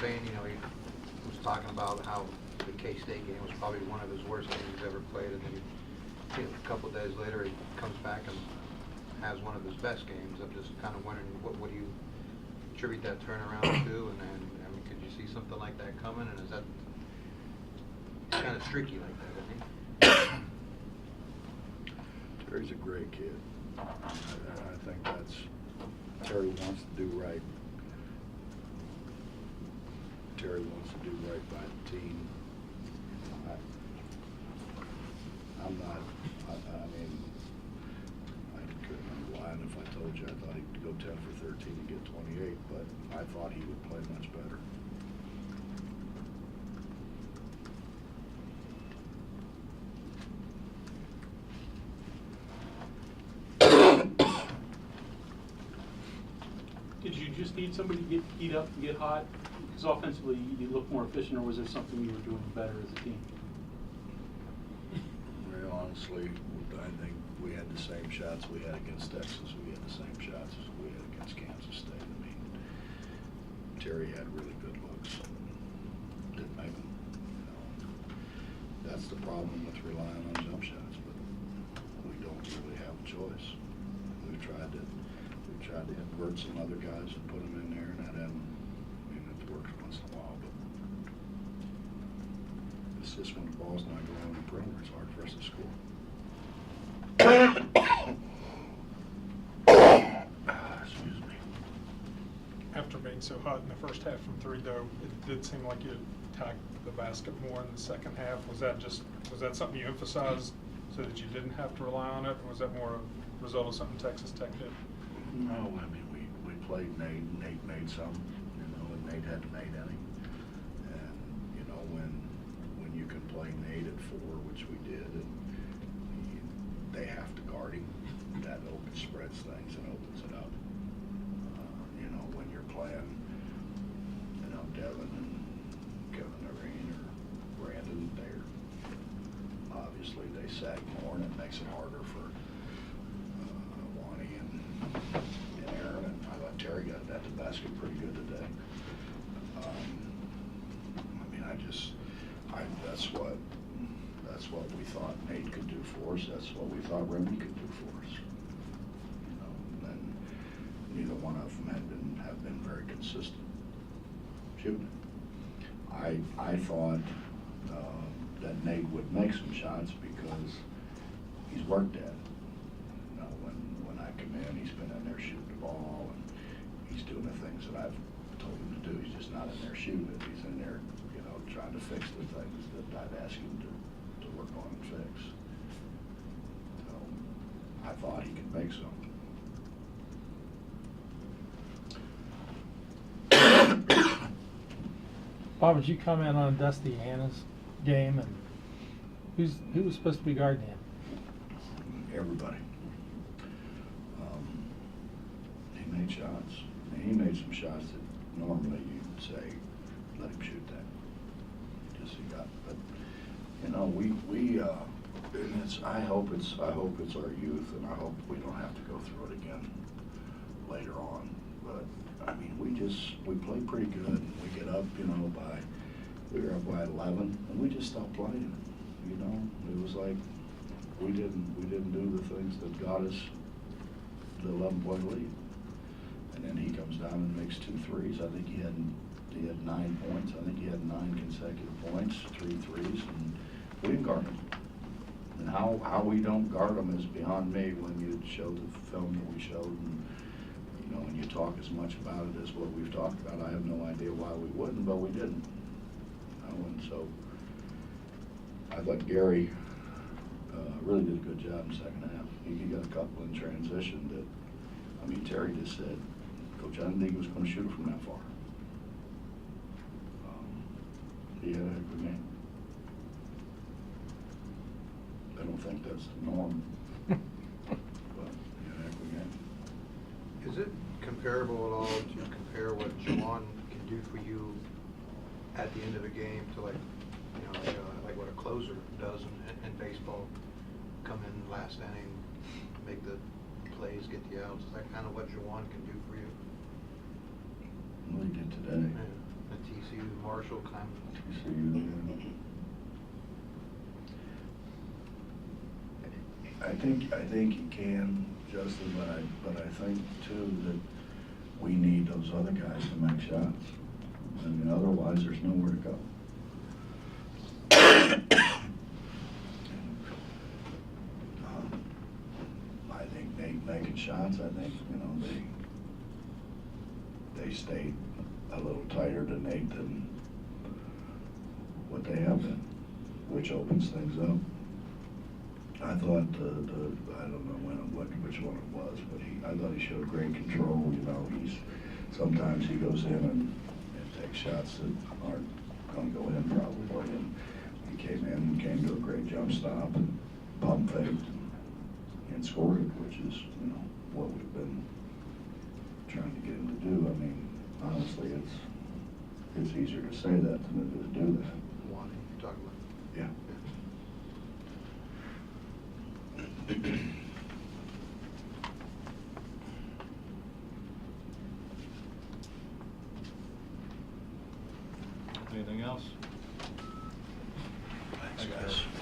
saying, you know, he was talking about how the K-State game was probably one of his worst games he's ever played, and then he, you know, a couple of days later he comes back and has one of his best games. I'm just kind of wondering, what do you attribute that turnaround to? And then, I mean, could you see something like that coming? And is that kind of streaky like that, isn't he? Terry's a great kid. I think that's, Terry wants to do right. Terry wants to do right by the team. I'm not, I mean, I couldn't be lying if I told you I thought he'd go 10 for 13 and get 28, but I thought he would play much better. Did you just need somebody to get heat up and get hot? Because offensively, you look more efficient, or was there something you were doing better as a team? Well, honestly, I think we had the same shots we had against Texas. We had the same shots as we had against Kansas State. I mean, Terry had really good looks. Didn't make them. You know, that's the problem with relying on jump shots, but we don't really have a choice. We've tried to invert some other guys and put them in there, and that hasn't, I mean, it works once in a while, but it's just when the ball's not going on the perimeter, it's hard for us to score. Excuse me. After being so hot in the first half from three, though, it did seem like you attacked the basket more in the second half. Was that something you emphasized so that you didn't have to rely on it, or was that more a result of something Texas Tech did? No, I mean, we played Nate. Nate made some, you know, and Nate had to made any. And, you know, when you can play Nate at 4, which we did, and they have to guard him, that spreads things and opens it up. You know, when you're playing, you know, Devin and Kevin Lorraine or Brandon, obviously they sag more, and it makes it harder for Wani and Aaron, and I thought Terry got at the basket pretty good today. I mean, that's what we thought Nate could do for us. That's what we thought Remy could do for us. You know, and neither one of them have been very consistent shooting. I thought that Nate would make some shots because he's worked at it. You know, when I come in, he's been in there shooting the ball, and he's doing the things that I've told him to do. He's just not in there shooting it. He's in there, you know, trying to fix the things that I've asked him to work on and fix. So I thought he could make some. Bob, would you comment on Dusty Hannah's game, and who was supposed to be guarding him? Everybody. He made shots. And he made some shots that normally you'd say, let him shoot that. Just he got, but you know, and I hope it's our youth, and I hope we don't have to go through it again later on. But I mean, we play pretty good, and we get up, you know, we were up by 11, and we just stopped playing. You know, it was like we didn't do the things that got us the 11-point lead. And then he comes down and makes 2 threes. I think he had 9 points. I think he had 9 consecutive points, 3 threes, and we didn't guard him. And how we don't guard him is beyond me when you show the film that we showed, and you know, when you talk as much about it as what we've talked about. I have no idea why we wouldn't, but we didn't. You know, and so I thought Gary really did a good job in the second half. He got a couple in transition that, I mean, Terry just said, Coach, I didn't think he was going to shoot it from that far. He had a heck of a game. I don't think that's the norm, but he had a heck of a game. Is it comparable at all to compare what Juwan can do for you at the end of a game to, like, you know, like what a closer does in baseball? Come in last inning, make the plays, get the outs. Is that kind of what Juwan can do for you? Well, he did today. Yeah, at TC. Marshall kind See you there. I think you can, Justin, but I think too that we need those other guys to make shots. I mean, otherwise, there's nowhere to go. I think Nate making shots, I think, you know, they stayed a little tighter to Nate than what they have been, which opens things up. I thought I don't know which one it was, but I thought he showed great control. You know, sometimes he goes in and takes shots that aren't going to go in probably. And he came to a great jump stop and pump faked and scored it, which is, you know, what we've been trying to get him to do. I mean, honestly, it's easier to say that than it is to do that. one you're talking about. Yeah. Anything else? Thanks, guys.